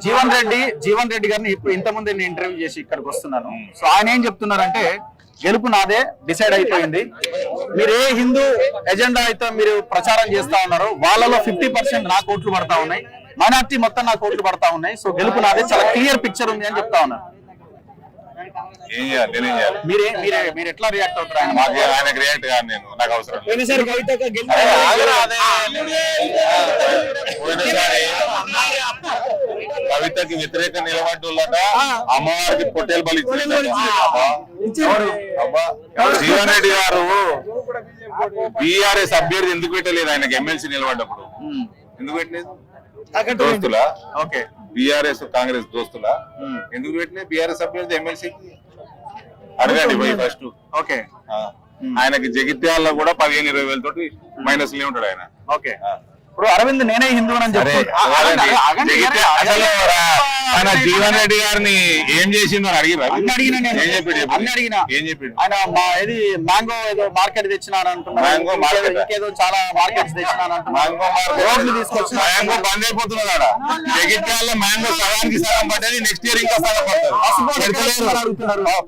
జీవన్ రెడ్డి గారిని ఇప్పుడు ఇంతకుముందు నేను ఇంటర్వ్యూ చేసి ఇక్కడికి వస్తున్నాను. సో ఆయన ఏం చెప్తున్నారంటే గెలుపు నాదే, డిసైడ్ అయిపోయింది. మీరు ఏ హిందూ ఎజెండా అయితే మీరు ప్రచారం చేస్తా ఉన్నారో వాళ్ళలో 50% నా కోట్లు పడతా ఉన్నాయి, మైనార్టీ మొత్తం నా కోట్లు పడతా ఉన్నాయి. సో గెలుపు నాదే, చాలా క్లియర్ పిక్చర్ ఉంది అని చెప్తా ఉన్నారు. మీరు ఎట్లా రియాక్ట్ అవుతారు? ఆయనకు రియాక్ట్ కాదు, నేను నాకు అవసరం కవితకి వ్యతిరేక నిలబడ్డోళ్ళట అమ్మవారికి పొట్టేలు బలి ఇచ్చారు. జీవన్ రెడ్డి గారు బీఆర్ఎస్ అభ్యర్థి ఎందుకు పెట్టలేదు? ఆయనకి ఎమ్మెల్సీ నిలబడ్డప్పుడు ఎందుకు పెట్టలేదు? దోస్తులా? ఓకే, బీఆర్ఎస్ కాంగ్రెస్ దోస్తులా? ఎందుకు పెట్టలేదు బీఆర్ఎస్ అభ్యర్థి ఎమ్మెల్సీకి? అడగండి పోయి ఫస్ట్. ఓకే, ఆయనకి జగిత్యాలలో కూడా 15-20 తోటి మైనస్ లో ఉంటాడు ఆయన. ఓకే, ఇప్పుడు అరవింద్ నేనే హిందూ అని ఆయన జీవన్ రెడ్డి గారిని ఏం చేసిందో అడిగినా ఆయన ఏది మ్యాంగో ఏదో మార్కెట్ తెచ్చినాను అంటున్నారు, ఇంకేదో చాలా మార్కెట్స్ తెచ్చినాను అంటున్నారు, తీసుకొచ్చి మ్యాంగో బంద్ అయిపోతున్నది ఆడ జగిత్యాలలో. మ్యాంగో సగానికి సగం పడ్డది, నెక్స్ట్ ఇయర్ ఇంకా సగం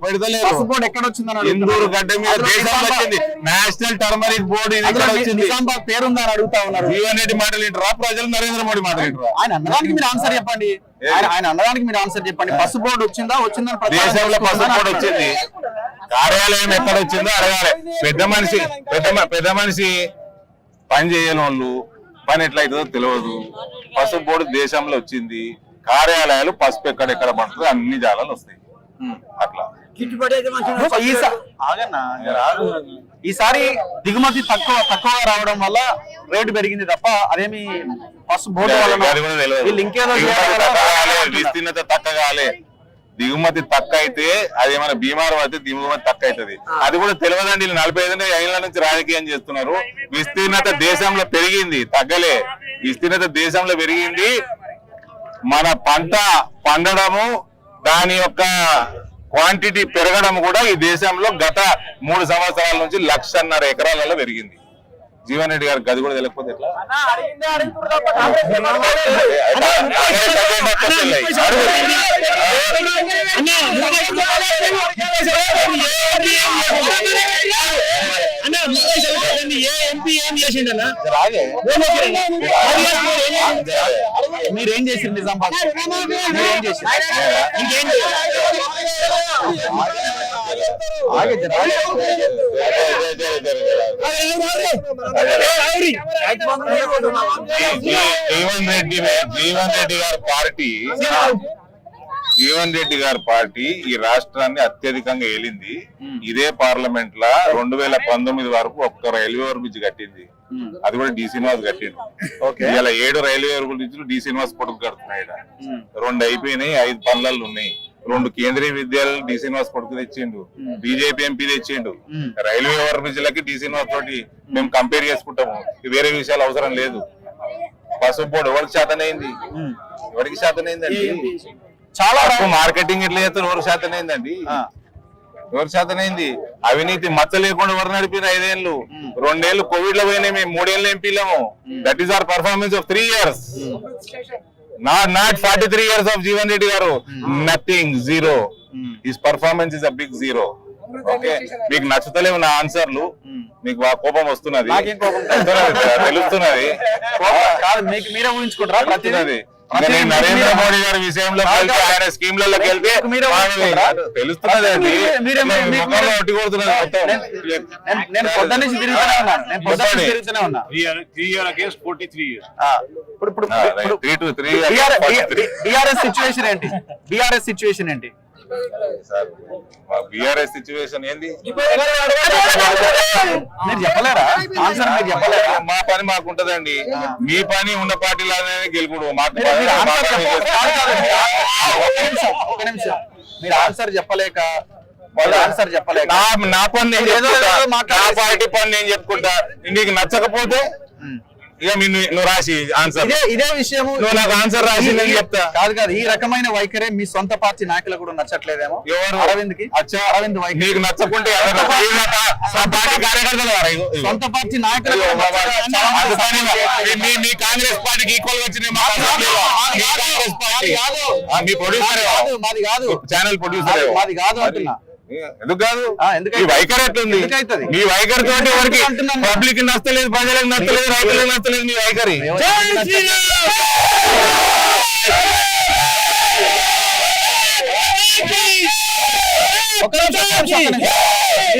పెడతలేదు. పసుపోటు ఎక్కడ వచ్చిందని ఇందూరు గడ్డ మీద దేశంలో వచ్చింది, నేషనల్ టర్మరిక్ బోర్డు నిజామాబాద్ పేరుందా అని అడుగుతా ఉన్నారు. జీవన్ రెడ్డి మాటలు వింటారా, ప్రజలు నరేంద్ర మోడీ మాటలు వింటారా? ఆయన అన్నదానికి మీరు ఆన్సర్ చెప్పండి. ఆయన అన్నదానికి మీరు ఆన్సర్ చెప్పండి. బస్సు బోర్డు వచ్చిందని దేశంలో బస్సు బోర్డు వచ్చింది, కార్యాలయం ఎక్కడ వచ్చిందో అడగాలి. పెద్ద మనిషి పని చేయని వాళ్ళు పని ఎట్లయితుందో తెలియదు. పసుపు బోర్డు దేశంలో వచ్చింది, కార్యాలయాలు పసుపు ఎక్కడెక్కడ పడుతుంది అన్ని జాగాలు వస్తాయి. అట్లా ఈసారి దిగుమతి తక్కువ రావడం వల్ల రేటు పెరిగింది తప్ప అదేమి పసుపు బోర్డు వల్ల ఇంకేదో విస్తీర్ణత తక్కువ. దిగుమతి తక్కువ అయితే అదేమైనా బీమారు అయితే దిగుమతి తక్కువ అవుతుంది. అది కూడా తెలియదండి. 45 ఏళ్ల నుంచి రాజకీయం చేస్తున్నారు. విస్తీర్ణత దేశంలో పెరిగింది, తగ్గలే. విస్తీర్ణత దేశంలో పెరిగింది. మన పంట పండడము, దాని యొక్క క్వాంటిటీ పెరగడం కూడా ఈ దేశంలో గత 3 సంవత్సరాల నుంచి 1,50,000 ఎకరాలలో పెరిగింది. జీవన్ రెడ్డి గారికి అది కూడా తెలియకపోతే ఎట్లా? మీరేం చేసింది నిజామాబాద్? మీరేం చేసింది? ఇంకేం జీవన్ రెడ్డి గారి పార్టీ ఈ రాష్ట్రాన్ని అత్యధికంగా ఏలింది. ఇదే పార్లమెంట్ లా 2019 వరకు ఒక్క రైల్వే ఓవర్ బ్రిడ్జ్ కట్టింది, అది కూడా డి శ్రీనివాస్ కట్టిండు. ఇలా 7 రైల్వే ఓవర్ బ్రిడ్జ్లు డి శ్రీనివాస్ కొడుకు కడుతున్నాయి. 2 అయిపోయినాయి, 5 పనులలో ఉన్నాయి. 2 కేంద్రీయ విద్యాలయాలు డి శ్రీనివాస్ కొడుకు తెచ్చిండు, బీజేపీ ఎంపీ తెచ్చిండు. రైల్వే ఓవర్ బ్రిడ్జ్లకి డి శ్రీనివాస్ తోటి మేము కంపేర్ చేసుకుంటాము, వేరే విషయాలు అవసరం లేదు. పసుపు బోర్డు ఎవరికి శాతనైంది? శాతనైందండి? చాలా మార్కెటింగ్ ఎట్లా చేస్తారు? ఎవరు శాతనైందండి? ఎవరు శాతనైంది? అవినీతి మచ్చ లేకుండా ఎవరు నడిపిన 5 ఏళ్ళు? 2 ఏళ్ళు కోవిడ్ లో పోయినాయి, మేము 3 ఏళ్ళు ఎంపీలేము. That is our performance of 3 years. Not 43 years of Jeevan Reddy garu. Nothing, zero. His performance is a big zero. Okay, మీకు నచ్చుతలేవు నా ఆన్సర్లు, మీకు కోపం వస్తున్నది, తెలుస్తున్నది. మీరే ఊహించుకుంటారా ప్రతిదీ? నరేంద్ర మోడీ గారి విషయంలో ఆయన స్కీమ్లలోకి వెళ్తే తెలుస్తున్నది అండి. ఒట్టి కొడుతున్నది మొత్తం. నేను పొద్దు నుంచి తిరుగుతూనే ఉన్నా. బీఆర్ఎస్ సిచ్యువేషన్ ఏంటి? బీఆర్ఎస్ సిచ్యువేషన్ ఏంటి? బీఆర్ఎస్ సిచ్యువేషన్ ఏంది మీరు చెప్పలేరా? ఆన్సర్ మీరు చెప్పలేరా? మా పని మాకుంటదండి, మీ పని ఉన్న పార్టీలోనే గెలుపుడు. మాకు ఒక నిమిషం, మీరు ఆన్సర్ చెప్పలేక నా పని నేను చెప్పుకుంటా, నా పార్టీ పని నేను చెప్పుకుంటా. నీకు నచ్చకపోతే ఇక నువ్వు రాసి ఆన్సర్, ఇదే విషయము నువ్వు నాకు ఆన్సర్ రాసి నేను చెప్తా. కాదు ఈ రకమైన వైఖరే మీ సొంత పార్టీ నాయకులకు కూడా నచ్చట్లేదేమో. ఎవరు? అరవింద్ కి. అరవింద్ వైఖరి నీకు నచ్చకుంటే పార్టీ కార్యకర్తలు వారా? సొంత పార్టీ నాయకులు మీ కాంగ్రెస్ పార్టీకి ఈక్వల్ వచ్చినాయి. మీ ప్రొడ్యూసర్ మాది కాదు, ఛానల్ ప్రొడ్యూసర్ మాది కాదు అంటున్నా. ఎందుకు కాదు? ఎందుకు ఈ వైఖరి ఎట్లుంది? ఎందుకైతుంది? మీ వైఖరి తోటి ఎవరికి పబ్లిక్ నచ్చలేదు, ప్రజలకు నచ్చలేదు, రైతులకు నచ్చలేదు మీ వైఖరి. ఒక నిమిషం